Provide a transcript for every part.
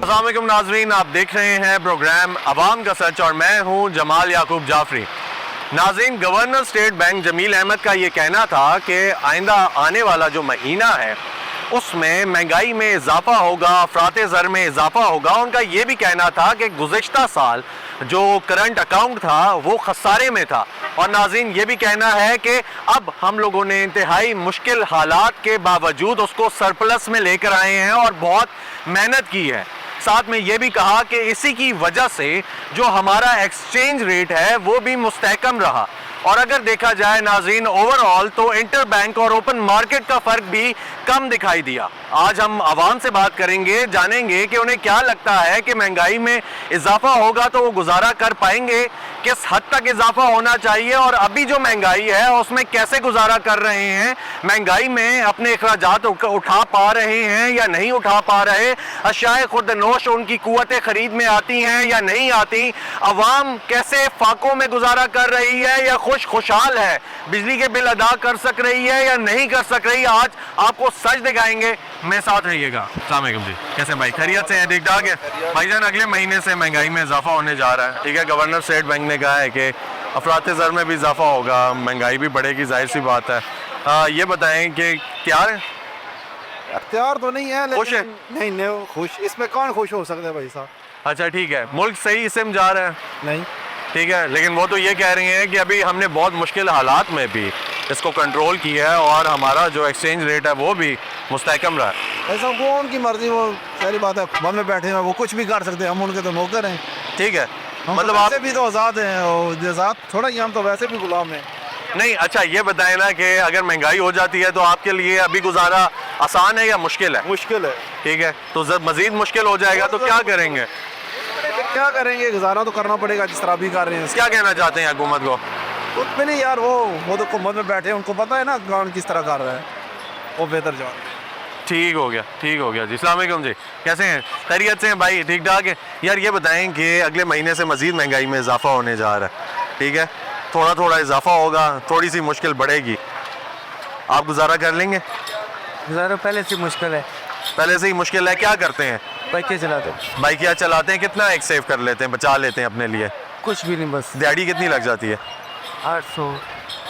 अस्सलाम वालेकुम नाजरीन, आप देख रहे हैं प्रोग्राम अवाम का सच और मैं हूं Jamal Yakub Jafri. Nazreen, governor State Bank Jameel Ahmad का ये कहना था कि आइंदा आने वाला जो महीना है उसमें महंगाई में इजाफा होगा, अफराते ज़र में इजाफा होगा। उनका ये भी कहना था कि गुज़िश्ता साल जो करंट अकाउंट था वो खसारे में था। और नाज़रीन, ये भी कहना है कि अब हम लोगों ने इंतहाई मुश्किल हालात के बावजूद उसको सरप्लस में लेकर आए हैं और बहुत मेहनत की है। साथ में ये भी कहा कि इसी की वजह से जो हमारा एक्सचेंज रेट है वो भी मुस्तहकम रहा। और अगर देखा जाए नाज़रीन, ओवरऑल तो इंटर बैंक और ओपन मार्केट का फ़र्क भी कम दिखाई दिया। आज हम आवाम से बात करेंगे, जानेंगे कि उन्हें क्या लगता है कि महंगाई में इजाफा होगा तो वो गुजारा कर पाएंगे, किस हद तक इजाफा होना चाहिए और अभी जो महंगाई है उसमें कैसे गुजारा कर रहे हैं, महंगाई में अपने अखराजात उठा पा रहे हैं या नहीं उठा पा रहे, अशाए खुद नोश उनकी कुव्वतें खरीद में आती हैं या नहीं आती, अवाम कैसे फाकों में गुजारा कर रही है या खुशहाल है, बिजली के बिल अदा कर सक रही है या नहीं कर सक रही। आज आपको सच दिखाएंगे, मेरे साथ रहिएगा। अस्सलाम वालेकुम जी, कैसे भाई, खैरियत से हैं? ठीक ठाक है भाईजान। अगले महीने से महंगाई में इजाफा होने जा रहा है, ठीक है। गवर्नर स्टेट बैंक ने कहा है कि अफराते ज़र में भी इजाफा होगा, महंगाई भी बढ़ेगी, जाहिर सी बात है। ये बताएं कि तैयार है? तैयार तो नहीं है, खुश है? नहीं खुश, इसमें कौन खुश हो सकता है भाई साहब? अच्छा ठीक है, मुल्क सही इसम जा रहा है? नहीं, ठीक है, लेकिन वो तो ये कह रही हैं कि अभी हमने बहुत मुश्किल हालात में भी इसको कंट्रोल किया है और हमारा जो एक्सचेंज रेट है वो भी मुस्तहकम रहा है। ऐसा वो उनकी मर्जी, वो सारी बात है, मन में बैठे हैं, वो कुछ भी कर सकते हैं, हम उनके तो नौकर हैं। ठीक है, मतलब वैसे भी तो आज़ाद हैं, और आज़ाद थोड़ा ही, हम तो वैसे भी गुलाम हैं। नहीं, अच्छा ये बताएं ना कि अगर महंगाई हो जाती है तो आपके लिए अभी गुजारा आसान है या मुश्किल है? मुश्किल है। ठीक है, तो जब मजीद मुश्किल हो जाएगा तो क्या करेंगे? क्या करेंगे, गुजारा तो करना पड़ेगा जिस तरह भी कर रहे हैं। क्या कहना चाहते हैं हुकूमत को? कुछ भी नहीं यार, वो तो हुकूमत में बैठे हैं, उनको पता है ना कौन किस तरह कर रहा है, वो बेहतर जान। ठीक हो गया, ठीक हो गया जी। अस्सलाम वालेकुम जी, कैसे हैं? खैरियत से हैं भाई? ठीक ठाक है यार। ये बताएं कि अगले महीने से मजीद महंगाई में इजाफा होने जा रहा है, ठीक है, थोड़ा थोड़ा इजाफा होगा, थोड़ी सी मुश्किल बढ़ेगी, आप गुजारा कर लेंगे? गुजारा पहले से मुश्किल है। पहले से ही मुश्किल है? क्या करते हैं? बाइकें चलाते हैं। बाइकियाँ चलाते हैं? कितना एक सेव कर लेते हैं, बचा लेते हैं अपने लिए? कुछ भी नहीं, बस दिहाड़ी कितनी लग जाती है? 800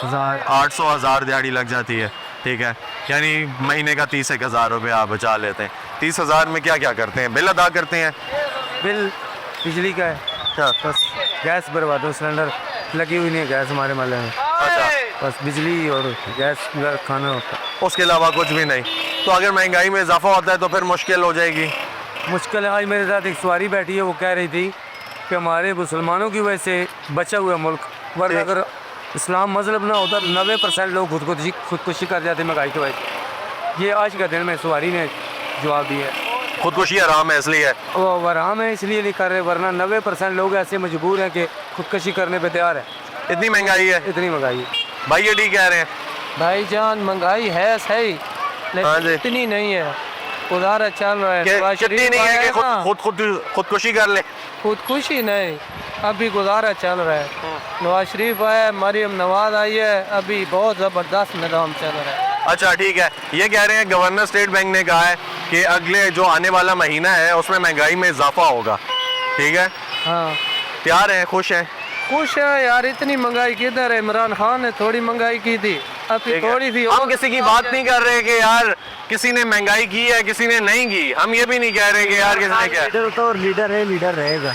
1000 800 हज़ार दिहाड़ी लग जाती है, ठीक है, यानी महीने का 30-1 रुपया आप बचा लेते हैं। 30,000 में क्या क्या करते हैं? बिल अदा करते हैं? बिल बिजली का है, क्या? बस गैस भरवा दो, सिलेंडर लगी हुई नहीं है गैस हमारे महल्ले में, अच्छा, बस बिजली और गैस खाना होता है। उसके अलावा कुछ भी नहीं? तो अगर महंगाई में इजाफा होता है तो फिर मुश्किल हो जाएगी। मुश्किल है। आज मेरे साथ एक सवारी बैठी है, वो कह रही थी कि हमारे मुसलमानों की वजह से बचा हुआ मुल्क, वरना अगर इस्लाम मजहब ना होता तो 90% लोग खुदकुशी कर जाते महंगाई की वजह से। ये आज का दिन में सवारी ने जवाब दिया है। खुदकुशी हराम है इसलिए? वो हराम है इसलिए नहीं कर रहे, वरना 90% लोग ऐसे मजबूर हैं कि खुदकुशी करने पे तैयार है। इतनी महंगाई है? इतनी महंगाई है भाई, ये ठीक कह रहे हैं भाईजान, महंगाई है सही, हाँ जी। लेकिन इतनी नहीं है, गुजारा चल रहा है। नवाज कितनी शरीफ नहीं है कि आया ना, खुदकुशी कर ले? खुदकुशी नहीं, अभी गुजारा चल रहा है। नवाज शरीफ आया, मरियम नवाज आई है, अभी बहुत ज़बरदस्त निज़ाम चल रहा है। अच्छा ठीक है, ये कह रहे हैं गवर्नर स्टेट बैंक ने कहा है कि अगले जो आने वाला महीना है उसमें महंगाई में इजाफा होगा, ठीक है, हाँ, तैयार हैं, खुश हैं? खुश है यार, इतनी महंगाई किधर है? इमरान खान ने थोड़ी महंगाई की थी, अभी थोड़ी सी। हम किसी की बात नहीं कर रहे कि यार किसी ने महंगाई की है किसी ने नहीं की, हम ये भी नहीं कह रहे कि यार किसी ने क्या। लीडर तो लीडर है, लीडर रहेगा।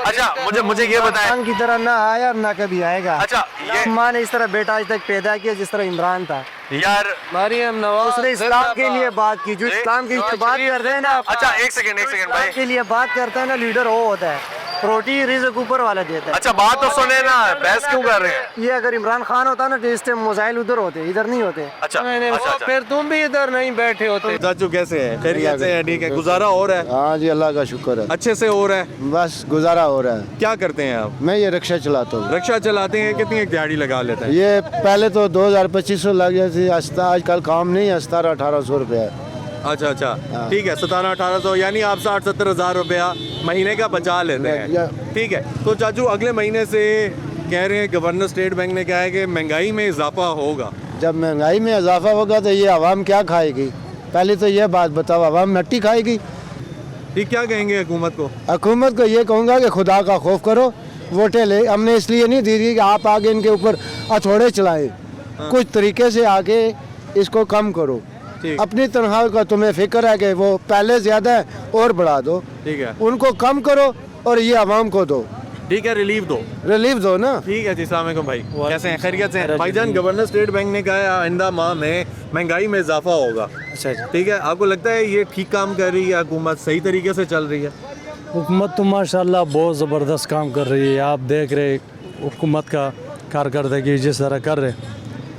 अच्छा मुझे ये बताएं, की तरह ना आया ना कभी आएगा। अच्छा ये माँ ने इस तरह बेटा आज तक पैदा किया जिस तरह इमरान था। यार, मरियम नवाज उसने इस्लाम के लिए बात की, जो इस्लाम की बात करते हैं ना, अच्छा एक सेकंड भाई, के लिए बात करता है ना, लीडर वो होता है, रोटी रिज़्क ऊपर वाला देता है। अच्छा बात तो सुने ना, बहस क्यों कर रहे हैं? ये अगर इमरान खान होता ना तो इस टाइम मोबाइल उधर होते, इधर नहीं होते। अच्छा नहीं, अच्छा, फिर तुम भी इधर नहीं बैठे होते। चाचू कैसे हैं? खैरियत से हैं? ठीक है, गुजारा हो रहा है? हाँ जी, अल्लाह का शुक्र है, अच्छे से हो रहा है, बस गुजारा हो रहा है। क्या करते हैं आप? मैं ये रिक्शा चलाता हूँ। रिक्शा चलाते हैं, कितनी एक दिहाड़ी लगा लेते हैं? ये पहले तो 2000-2500 लग जाती, आजकल काम नहीं है, 1700-1800 रुपया है। अच्छा अच्छा, ठीक है, 1700-1800 यानी आप 60-70 हज़ार रुपया महीने का बचा लेते हैं, ठीक है। तो चाचू अगले महीने से कह रहे हैं गवर्नर स्टेट बैंक ने कहा है कि महंगाई में इजाफा होगा। जब महंगाई में इजाफा होगा तो ये आवाम क्या खाएगी? पहले तो ये बात बताओ, आवाम मिट्टी खाएगी? ठीक, क्या कहेंगे हुकूमत को? हुकूमत को ये कहूँगा कि खुदा का खौफ करो, वोटें ले। हमने इसलिए नहीं दी थी कि आप आगे इनके ऊपर हथौड़े चलाएं, कुछ तरीके से आगे इसको कम करो। ठीक। अपनी तनख्वाह का तुम्हें फिक्र है कि वो पहले ज़्यादा है और बढ़ा दो, ठीक है, उनको कम करो और ये आवाम को दो, ठीक है, रिलीफ दो। रिलीफ दो ना। ठीक है जी, अस्सलाम वालेकुम भाई, कैसे हैं? खैरियत से हैं? भाईजान, गवर्नर स्टेट बैंक ने कहा है आइंदा माह में महंगाई में इजाफा होगा। अच्छा, ठीक है, आपको लगता है ये ठीक काम कर रही है हुकूमत, सही तरीके से चल रही है? हुकूमत तो माशाल्लाह बहुत ज़बरदस्त काम कर रही है। आप देख रहे हुकूमत का कारकर्दगी जिस तरह कर रहे,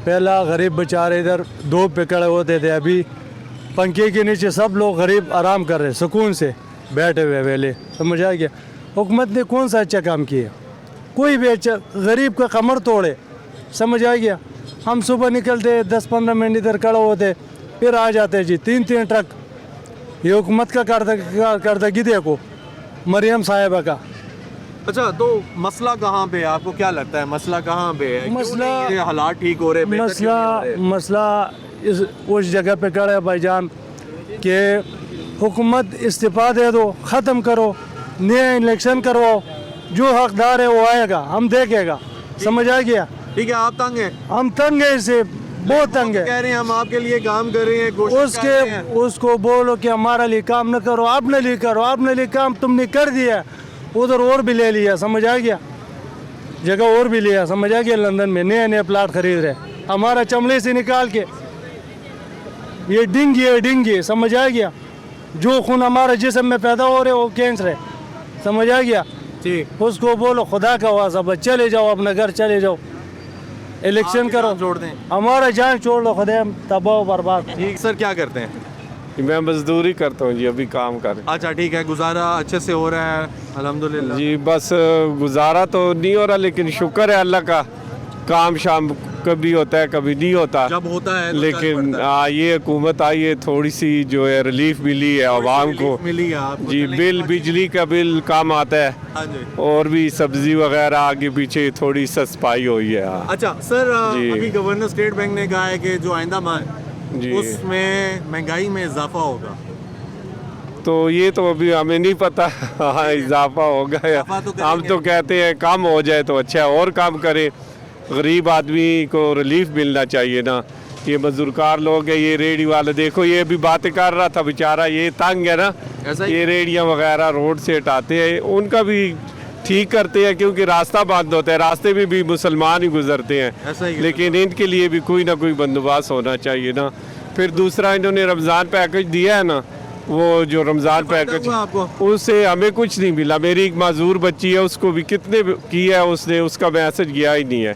पहला गरीब बेचारे इधर दो पे खड़े होते थे, अभी पंखे के नीचे सब लोग गरीब आराम कर रहे, सुकून से बैठे हुए वेले। समझ आ गया? हुकूमत ने कौन सा अच्छा काम किया? कोई भी अच्छा, गरीब का कमर तोड़े। समझ आ गया? हम सुबह निकलते 10-15 मिनट इधर खड़े होते, फिर आ जाते जी 3-3 ट्रक। ये हुकूमत का कारकर्दगी देखो, मरियम साहिबा का। अच्छा, तो मसला कहाँ पे है? आपको क्या लगता है मसला कहाँ पे है? क्यों मसला- नहीं ये हालात ठीक हो रहे, बेहतर क्यों नहीं हो रहे? मसला उस जगह पे खड़ा है भाईजान कि हुकूमत इस्तीफा दे दो, ख़त्म करो, नया इलेक्शन करवाओ, जो हकदार है वो आएगा, हम देखेगा। समझ आ गया? ठीक है, आप तंग हैं? हम तंग है इससे, बहुत तंग है। कह रहे हैं हम आपके लिए काम कर रहे हैं, कोशिश कर रहे हैं। उसको बोलो कि हमारे लिए काम न करो, अपने लिए करो। अपने लिए काम तुमने कर दिया, उधर और भी ले लिया। समझ आ गया? जगह और भी लिया। समझ आ गया? लंदन में नए नए प्लाट खरीद रहे, हमारा चमड़े से निकाल के। ये डिंगी। समझ आ गया? जो खून हमारे जिस्म में पैदा हो रहे वो कैंसर है। समझ आ गया? ठीक, उसको बोलो खुदा का वास्ता बस चले जाओ, अपना घर चले जाओ, इलेक्शन आपकी करो, जान छोड़ दें। हमारा जान छोड़ लो, खुदा तबाह बर्बाद। ठीक सर, क्या करते हैं? मैं मजदूरी करता हूँ जी, अभी काम कर। अच्छा, ठीक है, गुजारा अच्छे से हो रहा है अल्हम्दुलिल्लाह? जी बस गुजारा तो नहीं हो रहा, लेकिन शुक्र है अल्लाह का। काम शाम कभी होता है कभी नहीं होता, जब होता है तो लेकिन चल पड़ता है। ये हुकूमत आई है, थोड़ी सी जो है रिलीफ मिली है आवाम को। रिलीफ मिली है आपको? जी, चलें बिल, समझ- बिजली का बिल काम आता है, हाँ जी। और भी सब्जी वगैरह आगे पीछे थोड़ी सस्पाई हुई है। हाँ। अच्छा सर, जी। अभी गवर्नर स्टेट बैंक ने कहा है कि जो आइंदा माह है जी। उसमें महंगाई में इजाफा होगा। तो ये तो अभी हमें नहीं पता। हाँ, इजाफा होगा या इजाफा तो हम करेंगे। तो कहते हैं कम हो जाए तो अच्छा है, और काम करे। गरीब आदमी को रिलीफ मिलना चाहिए ना। ये मजदूरकार लोग हैं, ये रेडी वाले देखो, ये भी बातें कर रहा था बेचारा, ये तंग है ना। ऐसा ही? ये रेडियाँ वगैरह रोड से हटाते हैं, उनका भी ठीक करते हैं, क्योंकि रास्ता बंद होता है, रास्ते में भी मुसलमान ही गुजरते ऐसा ही हैं, है। लेकिन इनके लिए भी कोई ना कोई बंदोबस्त होना चाहिए ना। फिर दूसरा, इन्होंने रमज़ान पैकेज दिया है ना, वो जो रमज़ान पैकेज, हुआ आपको? उससे हमें कुछ नहीं मिला। मेरी एक माजूर बच्ची है, उसको भी कितने किया है उसने, उसका मैसेज गया ही नहीं है।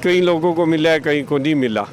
कई लोगों को मिला है, कहीं को नहीं मिला।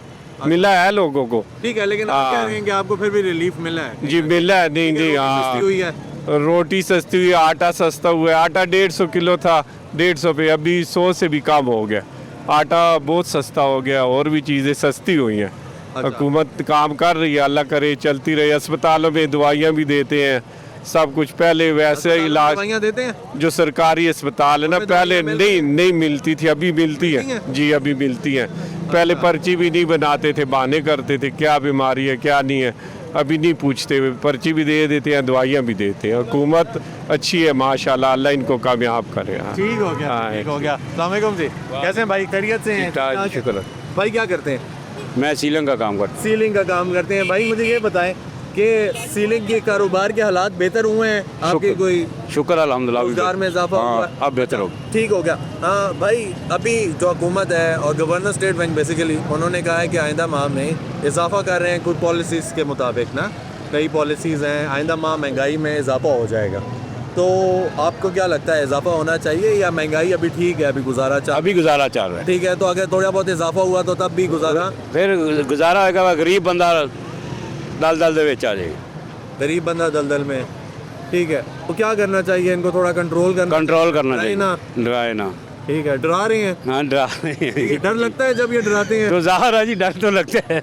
मिला है लोगों को। ठीक है, लेकिन आप हाँ। कह रहे हैं कि आपको फिर भी रिलीफ मिला है? जी मिला है। नहीं नहीं, सस्ती हुई है? हाँ, रोटी सस्ती हुई है, आटा सस्ता हुआ है। आटा 150 किलो था 150 पे, अभी 100 से भी कम हो गया। आटा बहुत सस्ता हो गया, और भी चीज़ें सस्ती हुई हैं। हुकूमत काम कर रही है, अल्लाह करे चलती रही। अस्पतालों में दवाइयाँ भी देते हैं, सब कुछ। पहले वैसे इलाज दवाइयाँ देते हैं? जो सरकारी अस्पताल है ना, उसमें पहले दवाइयाँ मिलती नहीं मिलती थी, अभी मिलती है जी, अभी मिलती है। पहले पर्ची भी नहीं बनाते थे, बहाने करते थे क्या बीमारी है क्या नहीं है, अभी नहीं पूछते हुए पर्ची भी दे देते हैं, दवाइयाँ भी देते हैं। हुकूमत अच्छी है माशाल्लाह, अल्लाह इनको कामयाब करे। हाँ। ठीक हो गया, हाँ, ठीक हो गया। अस्सलाम वालेकुम जी, कैसे हैं भाई? खैरियत से हैं? शुक्र। भाई क्या करते हैं? मैं सीलिंग का काम करता सीलिंग का काम करते हैं। भाई मुझे ये बताएं कि सीलिंग के कारोबार के हालात बेहतर हुए हैं आपके? शुक्र। कोई हूँ। शुक्र अल्हम्दुलिल्लाह। रोजगार में इजाफा हुआ है? अब बेहतर हो। ठीक हो गया। हाँ भाई, अभी जो हुकूमत है और गवर्नर स्टेट बैंक बेसिकली उन्होंने कहा है कि आइंदा माह में इजाफा कर रहे हैं कुछ पॉलिसीज़ के मुताबिक ना, कई पॉलिसीज़ हैं, आइंदा माह महंगाई में इजाफा हो जाएगा। तो आपको क्या लगता है, इजाफा होना चाहिए या महंगाई अभी ठीक है, अभी गुजारा चल? अभी गुजारा चल रहा है, ठीक है, तो अगर थोड़ा बहुत इजाफा हुआ तो तब भी गुजारा? फिर गुजारा होगा। गरीब बंदा दल दे विच आ जाएगा, गरीब बंदा दलदल में। ठीक है, तो क्या करना चाहिए इनको? थोड़ा कंट्रोल करना चाहिए ना? डराए ना। ठीक है, डरा रहे हैं? हाँ डरा ये डर लगता है जब ये डराते हैं? तो ज़ाहिर है जी, डर तो लगता है।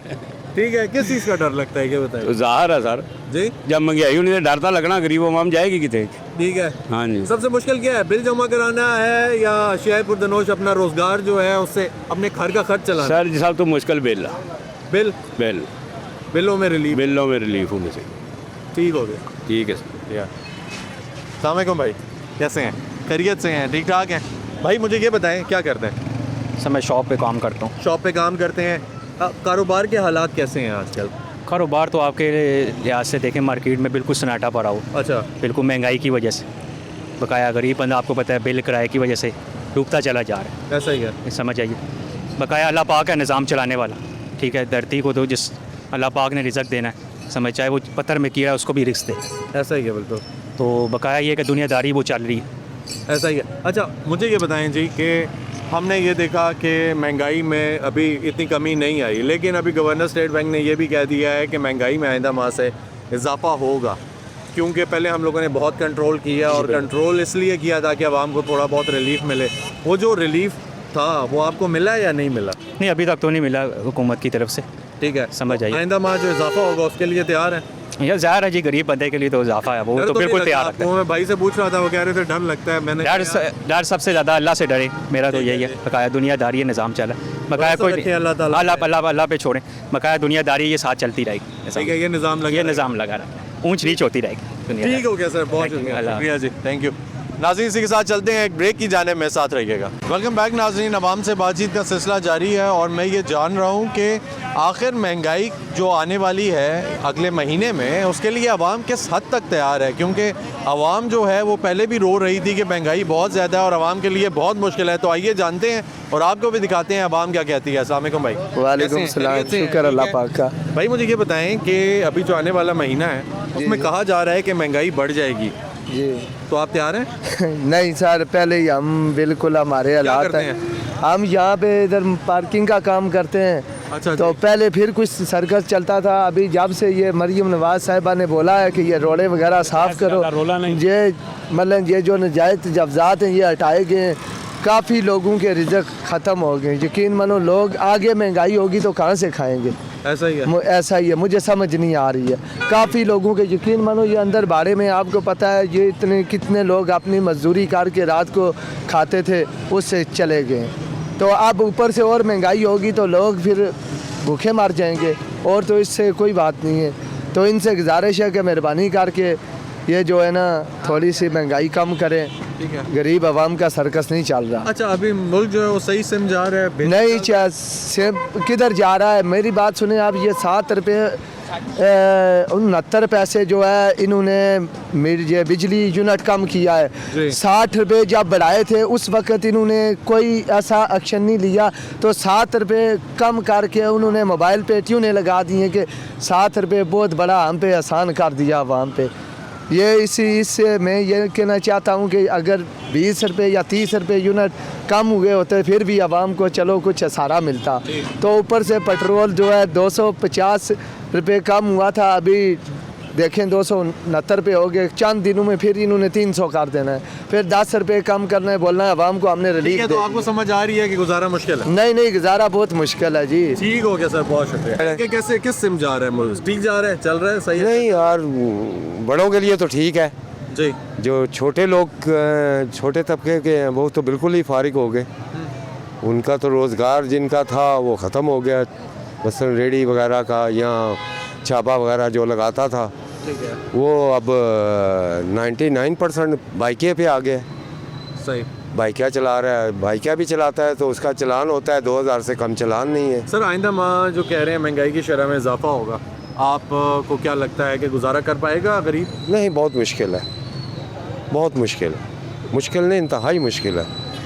ठीक है, किस चीज़ का डर लगता है ये बताइए तो ज़ाहिर है सर, जी। जब महंगाई होनी तो डर तो लगना, गरीब आवाम जाएगी कितने। ठीक है, हाँ जी। सबसे मुश्किल क्या है, बिल जमा कराना है या शायपुरदनोश अपना रोजगार जो है उससे अपने घर का खर्च चलाना? सर जी, सब तो मुश्किल बिल है। बिल बिलों में रिलीफ। रिलीफ होने से। ठीक हो गया। ठीक है सर। अस्सलाम वालेकुम भाई, कैसे हैं? खैरियत से हैं? ठीक ठाक हैं? भाई मुझे ये बताएं क्या करते हैं? सर मैं शॉप पे काम करता हूँ। शॉप पे काम करते हैं। कारोबार के हालात कैसे हैं आजकल? कारोबार तो आपके लिहाज से देखें मार्केट में बिल्कुल सन्नाटा पड़ा हो, अच्छा, बिल्कुल महंगाई की वजह से। बकाया गरीब बंदा आपको पता है बिल किराए की वजह से डूबता चला जा रहा है। ऐसा ही है। ये समझ आइए, बकाया अल्लाह पाक है निज़ाम चलाने वाला, ठीक है। धरती को तो जिस अल्लाह पाक ने रिज़्क देना है, समझ, चाहे वो पत्थर में कीड़ा उसको भी रिज़्क दे। ऐसा ही है बिल्कुल। तो बकाया ये कि दुनियादारी वो चल रही है। ऐसा ही है। अच्छा मुझे ये बताएं जी कि हमने ये देखा कि महंगाई में अभी इतनी कमी नहीं आई, लेकिन अभी गवर्नर स्टेट बैंक ने ये भी कह दिया है कि महंगाई में आइंदा माह से इजाफा होगा, क्योंकि पहले हम लोगों ने बहुत कंट्रोल किया और कंट्रोल इसलिए किया था कि आवाम को थोड़ा बहुत रिलीफ मिले। वो जो रिलीफ था वो आपको मिला या नहीं मिला? नहीं, अभी तक तो नहीं मिला हुकूमत की तरफ से। ठीक है, समझ आइए। आइंदा माह जो इजाफा होगा उसके लिए तैयार है? यार ज़ाहिर है जी, गरीब बंदे के लिए तो इजाफा है, वो डर तो नहीं बिल्कुल लगता तैयार आपको? रखता है। मैं भाई से पूछ रहा था, वो कह रहे थे डर लगता है। मैंने डर सबसे ज़्यादा अल्लाह से डरे, मेरा तो यही है। बकाया दुनियादारी है, निज़ाम चला, बकाया कोई रखे अल्लाह ताला अल्लाह पे छोड़ें, बकाया दुनियादारी ये साथ चलती रहेगी। ठीक है, ये निज़ाम लगा, ये निज़ाम लगा रहा है, ऊंच नीच होती रहेगी दुनिया। ठीक हो गया सर, बहुत शुक्रिया जी, थैंक यू। नाज़रीन इसी के साथ चलते हैं एक ब्रेक की जाने में, साथ रहिएगा। वेलकम बैक नाज़रीन, अवाम से बातचीत का सिलसिला जारी है और मैं ये जान रहा हूँ कि आखिर महंगाई जो आने वाली है अगले महीने में, उसके लिए अवाम किस हद तक तैयार है, क्योंकि अवाम जो है वो पहले भी रो रही थी कि महंगाई बहुत ज़्यादा है और अवाम के लिए बहुत मुश्किल है। तो आइए जानते हैं और आपको भी दिखाते हैं अवाम क्या कहती है। अस्सलाम वालेकुम भाई। वालेकुम सलाम, शुक्र अल्लाह पाक का। भाई मुझे ये बताएं कि अभी जो आने वाला महीना है उसमें कहा जा रहा है कि महंगाई बढ़ जाएगी, जी तो आप तैयार हैं? नहीं सर, पहले ही हम बिल्कुल हमारे हालात करते हैं, हम यहाँ पे इधर पार्किंग का काम करते हैं। अच्छा तो जी। पहले फिर कुछ सर्कस चलता था, अभी जब से ये मरियम नवाज साहिबा ने बोला है कि ये रोडे वगैरह साफ़ करो, ये मतलब ये जो नाजायज़ जब्ज़ात हैं ये हटाए गए, काफ़ी लोगों के रिज़्क ख़त्म हो गए। यकीन मानो लोग आगे महंगाई होगी तो कहाँ से खाएंगे? ऐसा ही है। ऐसा ही है, मुझे समझ नहीं आ रही है। काफ़ी लोगों के यकीन मानो ये अंदर बाड़े में आपको पता है ये इतने कितने लोग अपनी मजदूरी करके रात को खाते थे, उससे चले गए। तो अब ऊपर से और महंगाई होगी तो लोग फिर भूखे मर जाएंगे, और तो इससे कोई बात नहीं है। तो इनसे गुजारिश है कि मेहरबानी करके ये जो है ना थोड़ी सी महंगाई कम करें। ठीक है, गरीब आवाम का सर्कस नहीं चल रहा। अच्छा अभी मुल्क जो है वो सही सिम जा रहा है? नहीं से किधर जा रहा है, मेरी बात सुने आप। ये 7 रुपये 69 पैसे जो है इन्होंने ये बिजली यूनिट कम किया है। 60 रुपये जब बढ़ाए थे उस वक्त इन्होंने कोई ऐसा एक्शन नहीं लिया, तो 7 रुपये कम करके उन्होंने मोबाइल पे ट्यूनें लगा दी हैं कि 7 रुपये बहुत बड़ा हम पे आसान कर दिया आवाम पे। ये इससे मैं ये कहना चाहता हूँ कि अगर 20 रुपये या 30 रुपये यूनिट कम हुए होते फिर भी आवाम को चलो कुछ सहारा मिलता। तो ऊपर से पेट्रोल जो है 250 रुपये कम हुआ था, अभी देखें 269 रुपये हो गए। चंद दिनों में फिर इन्होंने 300 कर देना है, फिर 10 रुपये कम करना है, बोलना है आवाम को हमने रिलीफ। तो आपको समझ आ रही है कि गुजारा मुश्किल है? नहीं, गुजारा बहुत मुश्किल है जी। ठीक हो गया सर, बहुत शुक्रिया। कि कैसे किस सिम जा रहा है मुल्क? ठीक जा रहा है, चल रहा है, सही है? नहीं यार, बड़ों के लिए तो ठीक है जी। जो छोटे लोग छोटे तबके के हैं वो तो बिल्कुल ही फारिग हो गए। उनका तो रोज़गार जिनका था वो ख़त्म हो गया, मसलन रेडी वगैरह का या छापा वगैरह जो लगाता था, ठीक है, वो अब 99% बाइके पे आ गए। सही। बाइकिया चला रहा है, बाइकिया भी चलाता है तो उसका चलान होता है 2000 से कम चलान नहीं है। सर आइंदा माह जो कह रहे हैं महंगाई की शरह में इजाफा होगा, आपको क्या लगता है कि गुजारा कर पाएगा गरीब? नहीं, बहुत मुश्किल है, बहुत मुश्किल है। मुश्किल नहीं, इंतहाई मुश्किल है।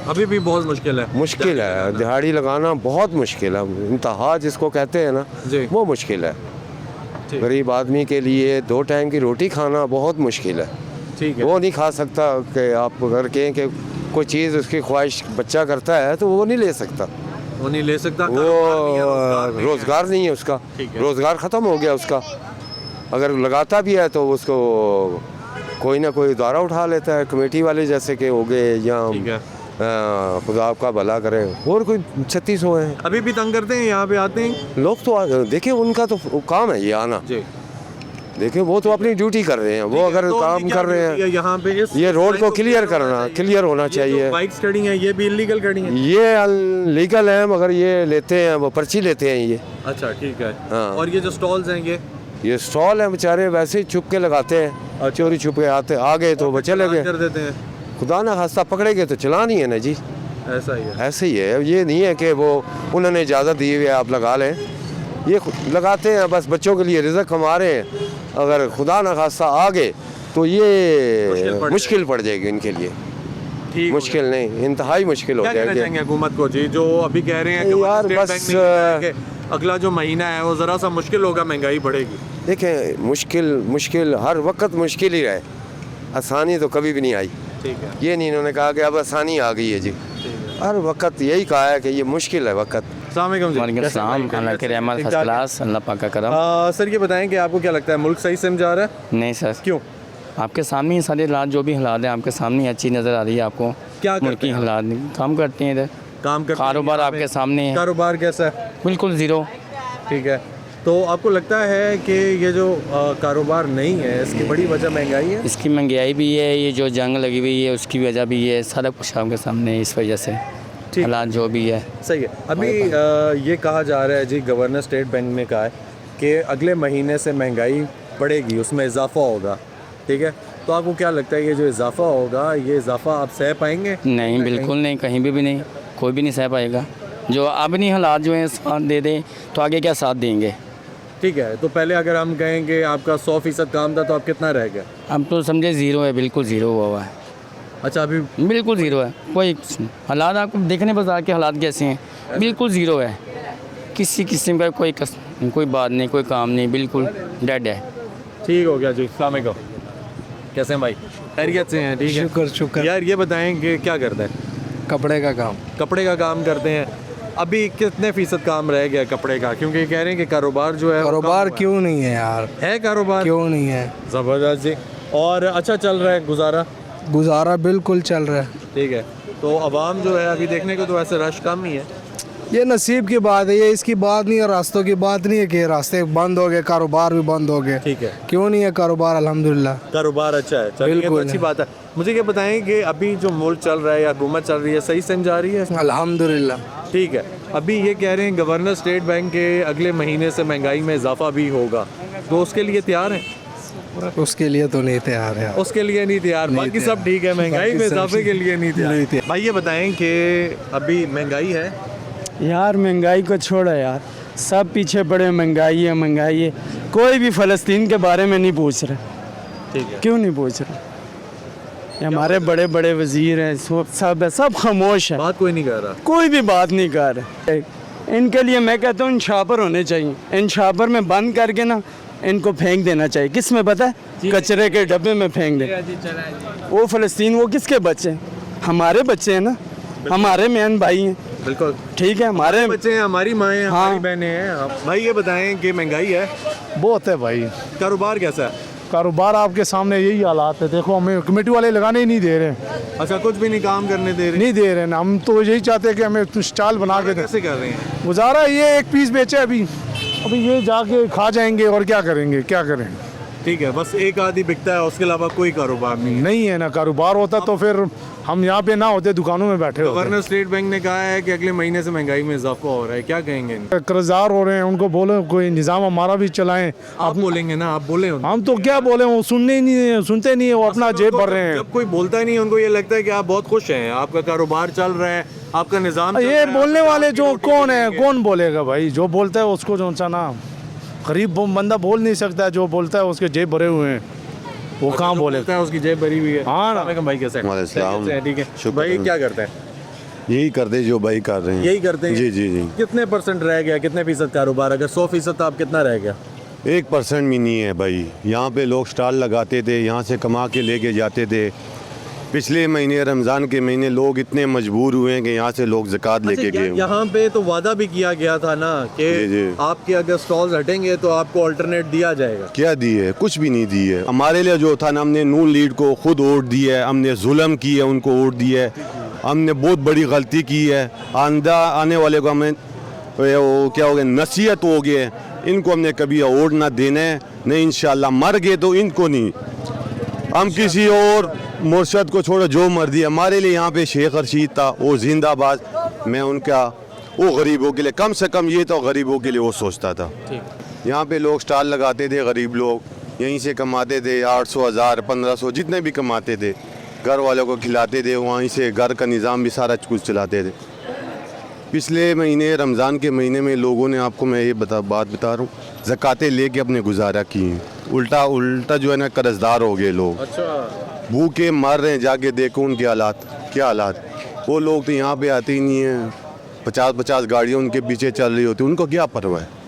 अभी भी बहुत मुश्किल है? मुश्किल है, दिहाड़ी लगाना बहुत मुश्किल है। इंतहा जिसको कहते हैं ना जी, वो मुश्किल है। गरीब आदमी के लिए 2 टाइम की रोटी खाना बहुत मुश्किल है। ठीक है, वो नहीं खा सकता कि आप अगर कहें कि कोई चीज़ उसकी ख्वाहिश बच्चा करता है तो वो नहीं ले सकता, वो नहीं ले सकता, वो रोज़गार नहीं है उसका, रोज़गार ख़त्म हो गया उसका। अगर लगाता भी है तो उसको कोई ना कोई इदारा उठा लेता है, कमेटी वाले जैसे कि हो गए या खुदा आपका भला करे, और कोई 3600 हैं। अभी भी तंग करते हैं, यहाँ पे आते हैं लोग तो देखिए उनका तो काम है ये आना जी। देखिए वो तो अपनी ड्यूटी कर रहे हैं, वो अगर काम कर रहे हैं यहाँ पे ये रोड को क्लियर करना, क्लियर होना चाहिए। बाइक्स खड़ी हैं ये भी इलीगल खड़ी हैं? ये लीगल है मगर ये लेते हैं, वो पर्ची लेते हैं ये। अच्छा ठीक है। हाँ। और ये जो स्टॉल्स हैं ये स्टॉल है बेचारे वैसे ही चुप के लगाते हैं। और चोरी छुप के आते आ गए तो वो चले गए। कर देते हैं, खुदा ना खास्ता पकड़े गए तो चलानी है ना जी, ऐसा ही है। ऐसे ही है। अब ये नहीं है कि वो उन्होंने इजाज़त दी हुई है आप लगा लें, ये लगाते हैं बस बच्चों के लिए रिज़्क़ कमा रहे हैं। अगर खुदा ना खास्ता आ गए तो ये मुश्किल पड़ जाएगी इनके लिए। ठीक, मुश्किल नहीं, इंतहाई मुश्किल हो क्या कहना जाएगी। चाहेंगे हुकूमत को जी, जो अभी कह रहे हैं कि यार स्टेट बस, बैंक ने कहा है कि अगला जो महीना है वो ज़रा सा मुश्किल होगा, महंगाई बढ़ेगी। देखें मुश्किल हर वक्त मुश्किल ही रहे, आसानी तो कभी भी नहीं आई। ठीक है, ये नहीं इन्होंने कहा कि अब आसानी आ गई है जी, हर वक्त यही कहा है कि ये मुश्किल है वक्त। अस्सलाम वालेकुम जी। कैसे हैं भाई? अल्लाह की रहमत, ठीक फर्स्ट ठाक? क्लास, अल्लाह पाक का करम। सर ये बताएं कि आपको क्या लगता है मुल्क सही से जा रहा है? नहीं सर, क्यों? आपके सामने ही सारे हालात, जो भी हालात हैं आपके सामने ही अच्छी नज़र आ रही है आपको। क्या मुल्क की करते हैं? हालात काम करते हैं इधर, काम करते हैं कारोबार यहाँ पे? आपके सामने है, कारोबार कैसा है? बिल्कुल ज़ीरो। ठीक है, तो आपको लगता है कि ये जो कारोबार नहीं है इसकी बड़ी वजह महंगाई है? इसकी महंगाई भी है, ये जो जंग लगी हुई है उसकी वजह भी है, सारा कुछ आपके सामने है, इस वजह से हालात जो भी है। सही है। अभी ये कहा जा रहा है जी, गवर्नर स्टेट बैंक ने कहा है कि अगले महीने से महंगाई बढ़ेगी, उसमें इजाफा होगा। ठीक है, तो आपको क्या लगता है ये जो इजाफा होगा, ये इजाफा आप सह पाएंगे? नहीं, बिल्कुल नहीं, कहीं भी नहीं, कोई भी नहीं सह पाएगा। जो अब नहीं हालात जो हैं साथ दे दें तो आगे क्या साथ देंगे। ठीक है, तो पहले अगर हम कहें कि आपका 100% काम था तो अब कितना रह गया? अब तो समझे ज़ीरो है, बिल्कुल ज़ीरो हुआ है। अच्छा, अभी बिल्कुल ज़ीरो है, कोई हालात आपको देखने बाजार के हालात कैसे हैं, बिल्कुल ज़ीरो है, किसी किस्म का कोई बात नहीं, कोई काम नहीं, बिल्कुल डेड है। ठीक हो गया जी। अस्सलाम वालेकुम, कैसे हैं भाई? खैरियत से हैं? ठीक है, शुक्र। यार ये बताएं कि क्या करते हैं? कपड़े का काम। कपड़े का काम करते हैं। अभी कितने फीसद काम रह गया कपड़े का? क्योंकि कह रहे हैं कि कारोबार जो है वो कारोबार कम हुआ है। क्यों नहीं है यार, है कारोबार? क्यों नहीं है? ज़बरदस्त जी। और अच्छा चल रहा है गुजारा? गुजारा बिल्कुल चल रहा है। ठीक है, तो अवाम जो है अभी देखने को तो ऐसे रश कम ही है। ये नसीब की बात है, ये इसकी बात नहीं है, रास्तों की बात नहीं है कि रास्ते बंद हो गए, कारोबार भी बंद हो गए। ठीक है, क्यों नहीं है कारोबार? अल्हम्दुलिल्लाह कारोबार अच्छा है, चलिए, ये तो बिल्कुल अच्छी है। बात है। मुझे ये बताएं कि अभी जो मुल्क चल रहा है या हुकूमत चल रही है सही से जा रही है? अल्हम्दुलिल्लाह। ठीक है, अभी ये कह रहे हैं गवर्नर स्टेट बैंक के अगले महीने से महंगाई में इजाफा भी होगा, तो उसके लिए तैयार हैं? उसके लिए तो नहीं तैयार है। उसके लिए नहीं तैयार, बाकी सब ठीक है, महंगाई में इजाफे के लिए नहीं तैयार। भाई ये बताएं कि अभी महंगाई है? यार महंगाई को छोड़ो यार, सब पीछे पड़े, महंगाई है। कोई भी फ़लस्तीन के बारे में नहीं पूछ रहे। ठीक है, क्यों नहीं पूछ रहे? ये हमारे बड़े बड़े वजीर हैं, सब खामोश है, बात कोई नहीं कर रहा। कोई भी बात नहीं कर रहे। इनके लिए मैं कहता हूँ इन छापर होने चाहिए, इन छापर में बंद करके ना इनको फेंक देना चाहिए। किस में पता है? कचरे के डब्बे में फेंक दे। वो फ़लस्तीन वो किसके बच्चे हैं? हमारे बच्चे हैं ना, हमारे मेन भाई हैं। बिल्कुल ठीक है, हमारे बच्चे हैं, हमारी माएँ हैं, हाँ। हमारी बहनें हैं। भाई ये बताएं कि महंगाई है, बहुत है भाई। कारोबार कैसा है? कारोबार आपके सामने यही हालात है, देखो हमें कमेटी वाले लगाने ही नहीं दे रहे हैं, अच्छा, कुछ भी नहीं काम करने दे रहे? नहीं दे रहे हैं। हम तो यही चाहते हैं कि हमें स्टॉल बना के दें। कैसे कर रहे हैं? गुजारा ये एक पीस बेचे अभी ये जाके खा जाएंगे और क्या करेंगे, क्या करें? ठीक है, बस एक आदि बिकता है, उसके अलावा कोई कारोबार नहीं है। नहीं है ना, कारोबार होता तो फिर हम यहाँ पे ना होते, दुकानों में बैठे होते। गवर्नर स्टेट बैंक ने कहा है कि अगले महीने से महंगाई में इजाफा हो रहा है, क्या कहेंगे? कर्जदार हो रहे हैं, उनको बोलो कोई निज़ाम हमारा भी चलाएं। आप बोलेंगे ना, आप बोले उनको। हम तो क्या बोले, वो सुनते नहीं है, वो अपना जेब भर रहे हैं। जब कोई बोलता ही नहीं, उनको ये लगता है कि आप बहुत खुश हैं, आपका कारोबार चल रहा है, आपका निजाम चल ये रहा है, बोलने आपकी वाले रोटी जो रोटी कौन चल है, रही कौन बोलेगा भाई? जो बोलता है उसको जो सा ना, गरीब बंदा बोल नहीं सकता, जो बोलता है उसके जेब भरे हुए हैं, वो कहाँ बोलेगा? है, उसकी जेब भरी हुई है। हाँ ना। भाई कैसे हैं? वालेकुम। कैसे हैं? ठीक है भाई, क्या करते हैं? यही करते जो भाई कर रहे हैं। यही करते हैं? जी जी जी। कितने % रह गया, कितने फीसद कारोबार? अगर 100% तो आप कितना रह गया? 1% भी नहीं है भाई। यहाँ पे लोग स्टॉल लगाते थे, यहाँ से कमा के लेके जाते थे। पिछले महीने रमज़ान के महीने लोग इतने मजबूर हुए हैं कि यहाँ से लोग ज़कात लेके गए। यहाँ पे तो वादा भी किया गया था ना कि जी, जी। आपके अगर स्टॉल्स हटेंगे तो आपको अल्टरनेट दिया जाएगा। क्या दी है? कुछ भी नहीं दी है। हमारे लिए जो था ना, हमने नून लीड को खुद वोट दी है, हमने जुल्म की है, उनको वोट दी है, हमने बहुत बड़ी गलती की है। आने वाले को हमें वो क्या हो गया, नसीहत हो गया, इनको हमने कभी वोट ना देना है, नहीं इंशाल्लाह मर गए तो इनको नहीं, हम किसी और मुर्शद को छोड़ो, जो मर्जी। हमारे लिए यहाँ पे शेख रशीद था, वो जिंदाबाद, मैं उनका, वो गरीबों के लिए, कम से कम ये तो गरीबों के लिए वो सोचता था। यहाँ पे लोग स्टॉल लगाते थे, गरीब लोग, यहीं से कमाते थे 800 1000 1500 जितने भी कमाते थे, घर वालों को खिलाते थे, वहीं से घर का निज़ाम भी सारा कुछ चलाते थे। पिछले महीने रमज़ान के महीने में लोगों ने, आपको मैं ये बात बता रहा हूँ, ज़कातें लेके अपने गुजारा किए। उल्टा जो है ना कर्जदार हो गए लोग। अच्छा। भूखे मर रहे हैं, जाके देखो उनके हालात क्या हालात। वो लोग तो यहाँ पे आते ही नहीं हैं, 50-50 गाड़ियाँ उनके पीछे चल रही होती, उनको क्या परवाह है।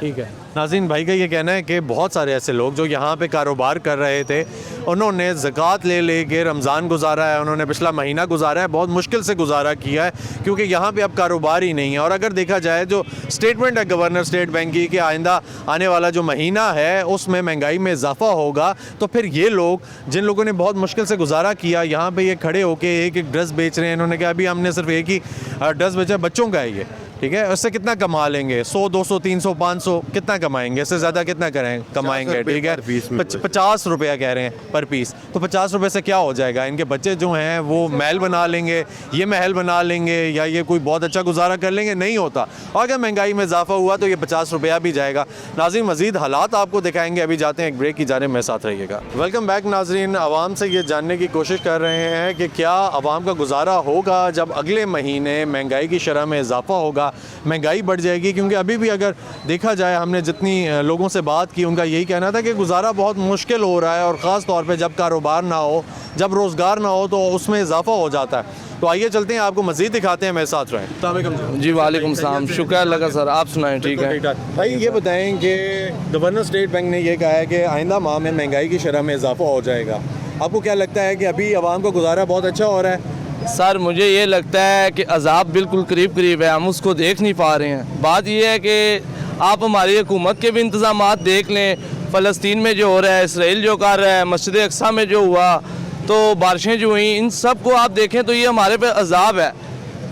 ठीक है। नाज़रीन, भाई का ये कहना है कि बहुत सारे ऐसे लोग जो यहाँ पे कारोबार कर रहे थे, उन्होंने ज़कात ले के रमज़ान गुजारा है, उन्होंने पिछला महीना गुजारा है, बहुत मुश्किल से गुजारा किया है, क्योंकि यहाँ पे अब कारोबार ही नहीं है। और अगर देखा जाए जो स्टेटमेंट है गवर्नर स्टेट बैंक की कि आइंदा आने वाला जो महीना है उसमें महंगाई में इजाफा होगा, तो फिर ये लोग जिन लोगों ने बहुत मुश्किल से गुजारा किया, यहाँ पर ये खड़े होकर एक ड्रेस बेच रहे हैं। इन्होंने कहा अभी हमने सिर्फ एक ही ड्रेस बेचा, बच्चों का है ये, ठीक है, उससे कितना कमा लेंगे? 100 200 300 500 कितना कमाएंगे? इससे ज़्यादा कितना कमाएंगे? ठीक है, 50 रुपया कह रहे हैं पर पीस। तो 50 रुपये से क्या हो जाएगा? इनके बच्चे जो हैं वो महल बना लेंगे, ये महल बना लेंगे, या ये कोई बहुत अच्छा गुजारा कर लेंगे? नहीं होता। और अगर महंगाई में इजाफा हुआ तो ये 50 रुपया भी जाएगा। नाज़रीन, मज़ीद हालात आपको दिखाएंगे, अभी जाते हैं एक ब्रेक की जानिब, में साथ रहिएगा। वेलकम बैक नाज़रीन। आवाम से ये जानने की कोशिश कर रहे हैं कि क्या आवाम का गुजारा होगा जब अगले महीने महंगाई की शरह में इजाफा होगा, महंगाई बढ़ जाएगी। क्योंकि अभी भी अगर देखा जाए, हमने जितनी लोगों से बात की, उनका यही कहना था कि गुजारा बहुत मुश्किल हो रहा है, और ख़ास तौर पे जब कारोबार ना हो, जब रोज़गार ना हो, तो उसमें इजाफा हो जाता है। तो आइए चलते हैं, आपको मज़ीद दिखाते हैं, मेरे साथ रहें। अस्सलाम जी वालेकुम सलाम, शुक्र अल्लाह का सर, आप सुनाएं? ठीक है भाई, ये बताएं कि गवर्नर स्टेट बैंक ने ये कहा है कि आइंदा माह में महंगाई की शरह में इजाफा हो जाएगा। आपको क्या लगता है कि अभी आवाम का गुजारा बहुत अच्छा हो रहा है? सर, मुझे ये लगता है कि अजाब बिल्कुल करीब करीब है, हम उसको देख नहीं पा रहे हैं। बात ये है कि आप हमारी हुकूमत के भी इंतज़ामात देख लें, फ़लस्तीन में जो हो रहा है, इसराइल जो कर रहा है, मस्जिद अक्सा में जो हुआ, तो बारिशें जो हुई, इन सब को आप देखें तो ये हमारे पे अजाब है।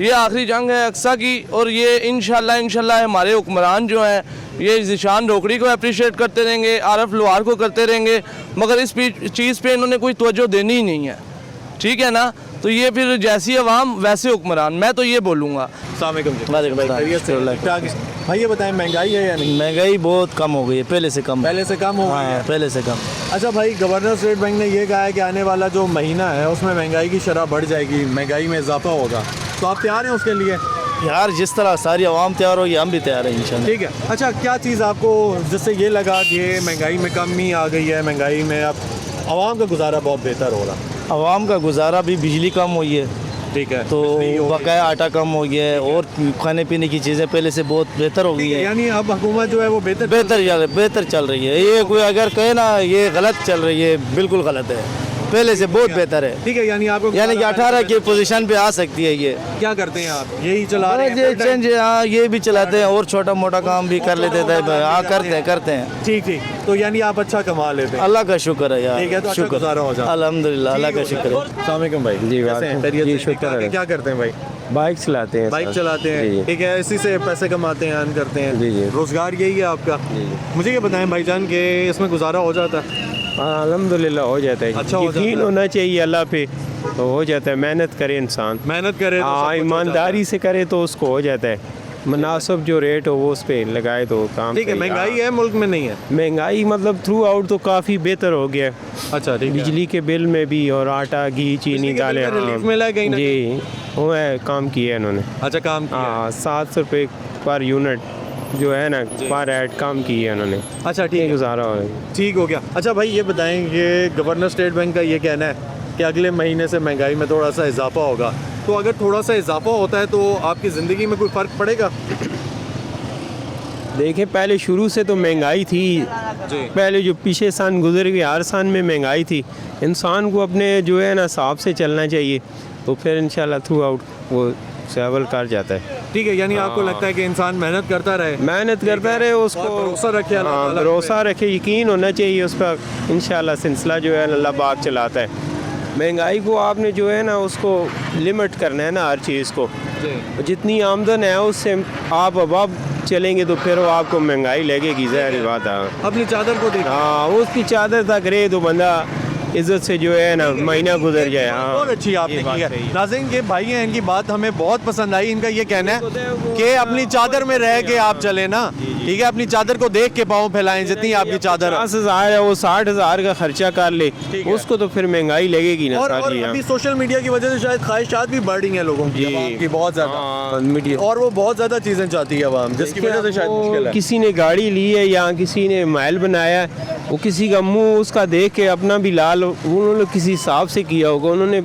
ये आखिरी जंग है अक्सा की, और ये इंशाल्लाह हमारे हुक्मरान जो हैं ये ज़िशान रोकड़ी को अप्रिशिएट करते रहेंगे, आरफ लोहार को करते रहेंगे, मगर इस चीज़ पे इन्होंने कोई तवज्जो देनी ही नहीं है। ठीक है ना? तो ये फिर जैसी अवाम वैसे हुक्मरान, मैं तो ये बोलूँगा। भाई ये बताएं, महंगाई है या नहीं? महंगाई बहुत कम हो गई है, पहले से कम हो गई है। पहले से कम। अच्छा भाई, गवर्नर स्टेट बैंक ने ये कहा है कि आने वाला जो महीना है उसमें महंगाई की शरह बढ़ जाएगी, महंगाई में इजाफा होगा, तो आप तैयार हैं उसके लिए? यार, जिस तरह सारी आवाम तैयार होगी, हम भी तैयार हैं इंशाल्लाह। ठीक है। अच्छा, क्या चीज़ आपको जिससे ये लगा कि महंगाई में कमी आ गई है, महंगाई में अब आवाम का गुजारा बहुत बेहतर हो रहा है? आवाम का गुजारा भी, बिजली कम हुई है, ठीक है, तो बकाया आटा कम हो गया है, और खाने पीने की चीज़ें पहले से बहुत बेहतर हो गई है। यानी अब हुकूमत जो है वो बेहतर चल रही है। ये कोई अगर कहे ना ये गलत चल रही है, बिल्कुल गलत है, पहले से बहुत बेहतर है। ठीक है, यानी आपको कि 18 की पोजीशन पे आ सकती है। ये क्या करते हैं आप? यही चला रहे हैं? हाँ, ये भी चलाते हैं, और छोटा मोटा काम भी कर लेते थे। हाँ, करते हैं। ठीक। तो यानी आप अच्छा कमा लेते हैं? अल्लाह का शुक्र है यार। ठीक है, तो अच्छा गुजारा हो जाता है। अल्हम्दुलिल्लाह, अल्लाह का शुक्र है। अस्सलाम वालेकुम भाई। जी शुक्र है। क्या करते हैं भाई? बाइक चलाते हैं। बाइक चलाते हैं, ठीक है, इसी से पैसे कमाते हैं, अर्न करते हैं। जी। रोजगार यही है आपका? मुझे ये बताएं भाईजान कि इसमें गुजारा हो जाता है? अल्हम्दुलिल्लाह हो जाता है। अच्छा, यकीन होना चाहिए अल्लाह पे, तो हो जाता है। मेहनत करे इंसान, मेहनत करे, हाँ, ईमानदारी से करे तो उसको हो जाता है। मुनासिब जो रेट हो वो उस पर लगाए तो काम। ठीक है। महंगाई है मुल्क में? नहीं है महंगाई, मतलब थ्रू आउट तो काफ़ी बेहतर हो गया। अच्छा, ठीक है। बिजली के बिल में भी, और आटा, घी, चीनी, दालें, जी वो है, काम किया है इन्होंने। अच्छा, काम किया। हाँ, 700 रुपये पर यूनिट जो है ना, पर ऐड काम की है उन्होंने। अच्छा, ठीक है, गुजारा हो ठीक हो गया। अच्छा भाई, ये बताएं कि गवर्नर स्टेट बैंक का ये कहना है कि अगले महीने से महंगाई में थोड़ा सा इजाफा होगा, तो अगर थोड़ा सा इजाफा होता है तो आपकी ज़िंदगी में कोई फ़र्क पड़ेगा? देखिए, पहले शुरू से तो महंगाई थी, पहले जो पीछे साल गुजर गए, हर साल में महंगाई थी। इंसान को अपने जो है ना हिसाब से चलना चाहिए, तो फिर इंशाल्लाह थ्रू आउट वो सेवल कर जाता है। ठीक है, यानी आपको लगता है कि इंसान मेहनत करता रहे, उसको भरोसा रखे, यकीन होना चाहिए उस पर। इंशाल्लाह सिलसिला जो है अल्लाह पाक चलाता है। महंगाई को आपने जो है ना उसको लिमिट करना है ना, हर चीज़ को। जितनी आमदन है उससे आप अब चलेंगे तो फिर वो आपको महंगाई लगेगी, ज़ाहिर बात है। अपनी चादर को देखो। हाँ, उसकी चादर तक रहे तो बंदा इज्जत से जो है ना महीना गुजर जाए। हाँ, बहुत अच्छी आपने ये बात की है। सही है। नाज़रीन ये भाई हैं, इनकी बात हमें बहुत पसंद आई। इनका ये कहना है कि अपनी चादर में रह के आप चले ना, ठीक है, अपनी चादर को देख के पाँव फैलाएं, जितनी आपकी चादर है। 50,000 है वो 60,000 का खर्चा कर ले, उसको तो फिर महंगाई लगेगी ना और सारी। अभी सोशल मीडिया की वजह से शायद ख्वाहिशात भी बढ़ रही हैं लोगों की, अवाम की बहुत ज़्यादा मीडिया, और वो बहुत ज़्यादा चीज़ें चाहती है अवाम, जिसकी वजह से शायद मुश्किल है। किसी ने गाड़ी ली है या किसी ने महल बनाया है, वो किसी का मुंह उसका देख के अपना भी लाल, उन्होंने किसी हिसाब से किया होगा, उन्होंने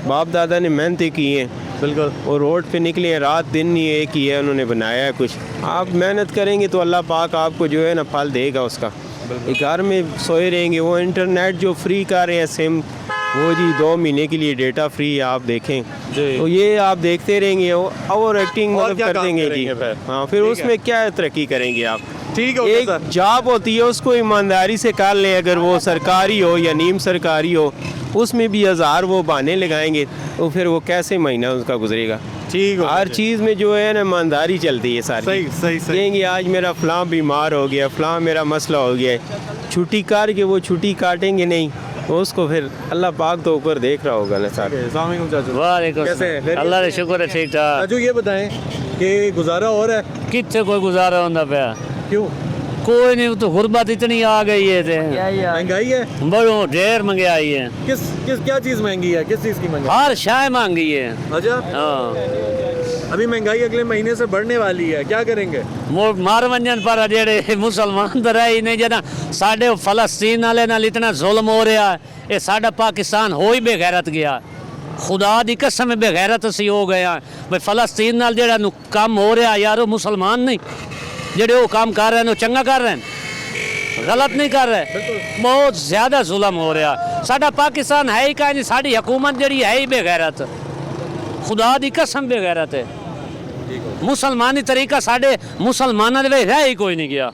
बाप दादा ने मेहनतें की हैं। बिल्कुल। और रोड पे निकले हैं, रात दिन नहीं एक ही है, उन्होंने बनाया है कुछ। आप मेहनत करेंगे तो अल्लाह पाक आपको जो है ना फल देगा उसका। घर में सोए रहेंगे, वो इंटरनेट जो फ्री कर रहे हैं सिम, वो जी 2 महीने के लिए डेटा फ्री है, आप देखें तो ये आप देखते रहेंगे और एक्टिंग मतलब कर देंगे जी। हाँ, फिर उसमें क्या तरक्की करेंगे आप। ठीक है, एक जॉब होती है उसको ईमानदारी से कर लें, अगर वो सरकारी हो या नीम सरकारी हो, उसमें भी 1000 वो बहाने लगाएंगे तो फिर वो कैसे महीना उसका गुजरेगा। ठीक, हर चीज़ में जो है ना ईमानदारी चलती है सारी। सही सही सही। कहेंगे आज मेरा फलां बीमार हो गया, फलां मेरा मसला हो गया है, छुट्टी कर के वो छुट्टी काटेंगे नहीं, उसको फिर अल्लाह पाक तो ऊपर देख रहा होगा ना सारे। वालेकुम अल्लाह का शुक्र है, ठीक ठाक। चाचू ये बताएं कि गुजारा हो रहा है? कितने कोई गुजारा होता पाया, क्यों? कोई नहीं, तो गुर्बत इतनी आ गई है, महंगाई है, बड़ो ढेर महंगाई है। किस किस क्या चीज़ महंगी है, किस चीज़ की महंगाई? हर शाय महंगी है। अच्छा, हाँ, अभी महंगाई अगले महीने से बढ़ने वाली है, क्या करेंगे? मार वंजन पर जेड़े मुसलमान तो रहे ही नहीं, जना साढ़े फलस्तीन वाले नाल इतना जुल्म हो रहा है, ये साडा पाकिस्तान हो ही बेगैरत गया। खुदा दी कसम बेगैरत असी हो गए भाई। फलस्तीन नाल जेड़ा काम हो रहा यार, वो मुसलमान नहीं जेड़े वो काम कर रहे हैं, वो चंगा कर रहे हैं, गलत नहीं कर रहे। बहुत ज़्यादा जुल्म हो रहा। साडा पाकिस्तान है ही का नहीं, साड़ी हुकूमत जड़ी है ही बेगैरत, खुदा दी कसम बेगैरत है। मुसलमानी तरीका साढ़े मुसलमानों दे रह ही कोई नहीं गया।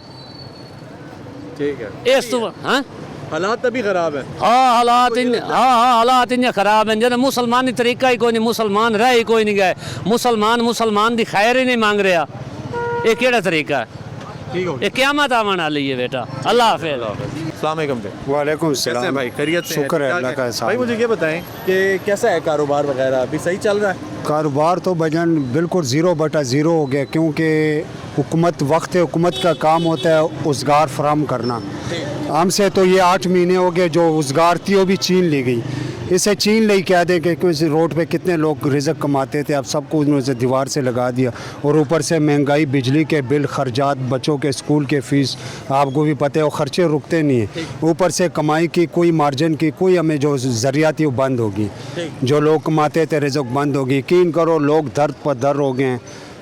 ठीक है, इस तो हाँ हालात अभी खराब है। हाँ हालात हालात इन्ने खराब हैं, जब मुसलमानी तरीका ही कोई नहीं, मुसलमान रह ही कोई नहीं गए। मुसलमान दी खैर ही नहीं मांग रहा, ये केड़ा तरीका है? ठीक हो, ये क़यामत आवन वाली है बेटा। अल्लाह हाफ़िज़। अस्सलाम वालेकुम। वालेकुम कैसे हैं सलाम भाई, खैरियत से? शुक्र है क्या अल्लाह का एहसान। भाई मुझे ये बताएं कि कैसा है कारोबार वगैरह, अभी सही चल रहा है? कारोबार तो भजन बिल्कुल 0/0 हो गया, क्योंकि हुकूमत वक्त हुकूमत का काम होता है रोज़गार फराहम करना। हमसे तो ये 8 महीने हो गए जो रोज़गार थी वो भी छीन ली गई। इसे छीन ली कह दे कि इस रोड पे कितने लोग रिज़्क कमाते थे, अब सबको उन्होंने दीवार से लगा दिया। और ऊपर से महंगाई, बिजली के बिल, खर्चात, बच्चों के स्कूल के फ़ीस, आपको भी पता है वो खर्चे रुकते नहीं हैं। ऊपर से कमाई की कोई मार्जिन की कोई हमें जो ज़रिया थी वो बंद होगी, जो लोग कमाते थे रिज़्क बंद होगी। यकीन करो लोग दर्द पर दर्द हो गए हैं,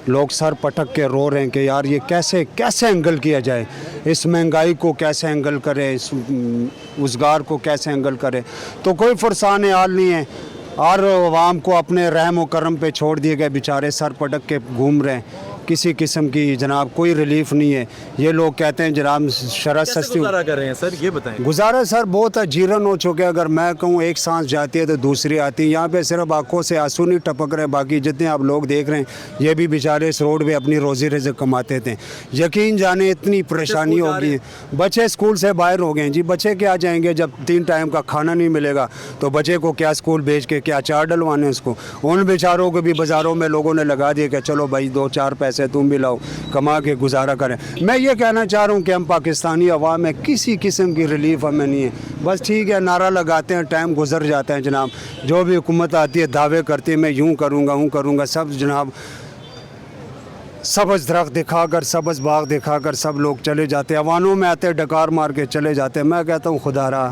लोग सर पटक के रो रहे हैं कि यार ये कैसे कैसे हैंडल किया जाए, इस महंगाई को कैसे हैंडल करें, इस रोज़गार को कैसे हैंडल करें। तो कोई फरसान हाल नहीं है, और आवाम को अपने रहम व करम पे छोड़ दिए गए, बेचारे सर पटक के घूम रहे हैं, किसी किस्म की जनाब कोई रिलीफ नहीं है। ये लोग कहते हैं जनाब शरह सस्ती गुजारा कर रहे हैं सर, ये बताएं। गुजारा सर बहुत जीरन हो चुके हैं। अगर मैं कहूँ एक सांस जाती है तो दूसरी आती है। यहाँ पे सिर्फ आंखों से आंसू नहीं टपक रहे, बाकी जितने आप लोग देख रहे हैं ये भी बेचारे इस रोड पे अपनी रोजी रिज़्क कमाते थे। यकीन जाने इतनी परेशानी हो गई है, बच्चे स्कूल से बाहर हो गए हैं जी। बच्चे क्या जाएंगे जब 3 टाइम का खाना नहीं मिलेगा, तो बच्चे को क्या स्कूल भेज के क्या चार डलवाने उसको। उन बेचारों को भी बाज़ारों में लोगों ने लगा दिया कि चलो भाई 2-4 पैसे तुम भी लाओ, कमा के गुजारा करें। मैं ये कहना चाह रहा हूँ कि हम पाकिस्तानी अवाम में किसी किस्म की रिलीफ हमें नहीं है। बस ठीक है, नारा लगाते हैं, टाइम गुजर जाता है जनाब। जो भी हुकूमत आती है दावे करती है मैं यूँ करूँगा, सब जनाब सब्ज़ दरख्त दिखाकर, सब्ज़ बाग दिखाकर सब लोग चले जाते हैं। अवानों में आते डकार मार के चले जाते हैं। मैं कहता हूँ खुदारा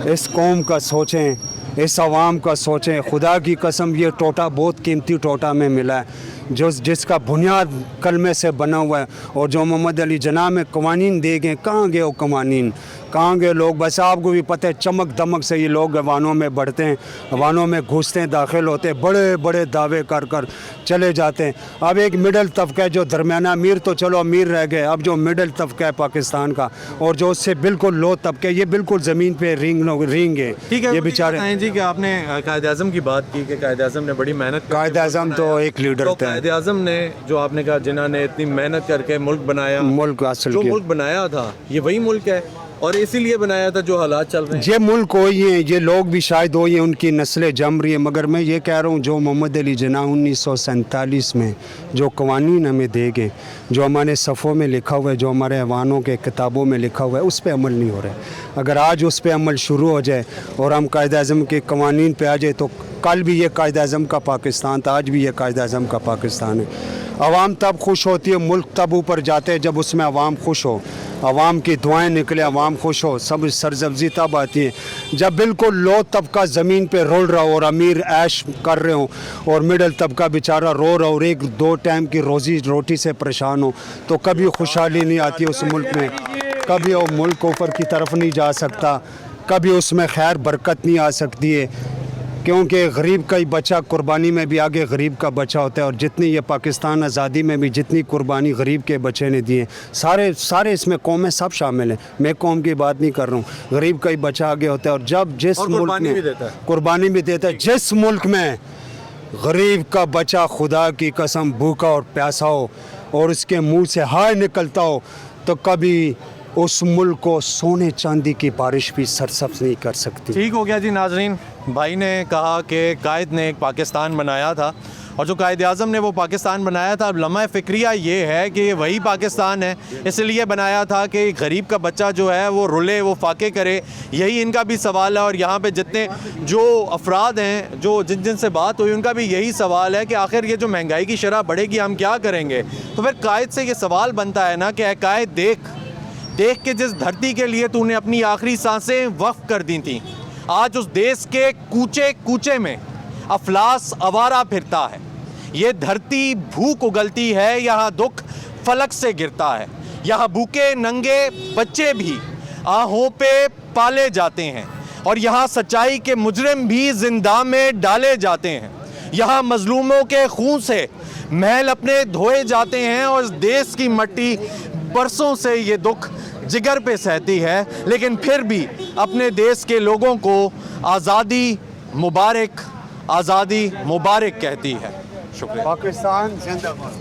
इस कौम का सोचें, इस आवाम का सोचें। खुदा की कसम ये टोटा बहुत कीमती टोटा में मिला है, जो जिसका बुनियाद कलमे से बना हुआ है। और जो मोहम्मद अली जना में कवानीन दे गए, कहाँ गए वो कवानीन, कहाँ गए लोग? बस आपको भी पता है चमक दमक से ये लोग अवानों में बढ़ते हैं, अवानों में घुसते हैं, दाखिल होते हैं, बड़े बड़े दावे कर कर चले जाते हैं। अब एक मिडल तबका है जो दरमियाना, अमीर तो चलो अमीर रह गए, अब जो मिडल तबका है पाकिस्तान का और जो उससे बिल्कुल लो तबके, ये बिल्कुल ज़मीन पे रिंग है। ठीक है, ये बेचारे जी कि आपने कायद आज़म की बात की कि कायद आज़म ने बड़ी मेहनत, कायद आज़म तो एक लीडर थे। कायद आज़म ने जो आपने कहा जिन्होंने इतनी मेहनत करके मुल्क बनाया, मुल्क हासिल जो किया, मुल्क बनाया था ये वही मुल्क है और इसीलिए बनाया था जो हालात चल रहे हैं। ये मुल्क वही है, ये लोग भी शायद वही हैं, उनकी नस्लें जम रही है, मगर मैं ये कह रहा हूँ जो मोहम्मद अली जिन्ना 1947 में जो कवानीन हमें दे गए, जो हमारे सफ़ों में लिखा हुआ है, जो हमारे अवानों के किताबों में लिखा हुआ है, उस पर अमल नहीं हो रहा है। अगर आज उस पर अमल शुरू हो जाए और हम कायद-ए-आज़म के कवानीन पे आ जाए तो कल भी ये कायद-ए-आज़म का पाकिस्तान था, आज भी ये कायद-ए-आज़म का पाकिस्तान है। अवाम तब खुश होती है, मुल्क तब ऊपर जाते हैं जब उसमें अवाम खुश हो, अवाम की दुआएं निकले, अवाम खुश हो, सब सरसब्जी तब आती है जब बिल्कुल लो तबका ज़मीन पे रोल रहा हो और अमीर ऐश कर रहे हो और मिडल तबका बेचारा रो रहा हो और एक दो टाइम की रोज़ी रोटी से परेशान हो, तो कभी खुशहाली नहीं आती उस मुल्क में, कभी वो मुल्क ऊपर की तरफ नहीं जा सकता, कभी उसमें खैर बरकत नहीं आ सकती है, क्योंकि गरीब का ही बच्चा कुर्बानी में भी आगे गरीब का बच्चा होता है। और जितनी ये पाकिस्तान आज़ादी में भी जितनी कुर्बानी गरीब के बच्चे ने दी है, सारे इसमें कौमें सब शामिल हैं, मैं कौम की बात नहीं कर रहा हूँ, गरीब का ही बच्चा आगे होता है। और जब जिस मुल्क में कुर्बानी भी देता है, जिस मुल्क में गरीब का बच्चा खुदा की कसम भूखा और प्यासा हो और उसके मुँह से हाय निकलता हो, तो कभी उस मुल्क को सोने चांदी की बारिश भी सरसब्ज नहीं कर सकती। ठीक हो गया जी नाजरीन, भाई ने कहा कि कायद ने एक पाकिस्तान बनाया था और जो कायद आज़म ने वो पाकिस्तान बनाया था, अब लम्हा फ़िक्रिया ये है कि ये वही पाकिस्तान है, इसलिए बनाया था कि गरीब का बच्चा जो है वो रुले, वो फाके करे, यही इनका भी सवाल है। और यहाँ पे जितने जो अफराद हैं, जो जिन से बात हुई, उनका भी यही सवाल है कि आखिर ये जो महंगाई की शरह बढ़ेगी हम क्या करेंगे। तो फिर कायद से ये सवाल बनता है ना कि ऐ कायद देख के जिस धरती के लिए तूने अपनी आखिरी सांसें वक्फ कर दी थी, आज उस देश के कूचे कूचे में अफलास आवारा फिरता है। ये धरती भूख उगलती है, यहाँ दुख फलक से गिरता है, यहाँ भूखे नंगे बच्चे भी आहों पे पाले जाते हैं और यहाँ सच्चाई के मुजरिम भी जिंदा में डाले जाते हैं। यहाँ मजलूमों के खून से महल अपने धोए जाते हैं और इस देश की मिट्टी बरसों से ये दुख जिगर पे सहती है, लेकिन फिर भी अपने देश के लोगों को आज़ादी मुबारक कहती है। शुक्रिया। पाकिस्तान जिंदाबाद।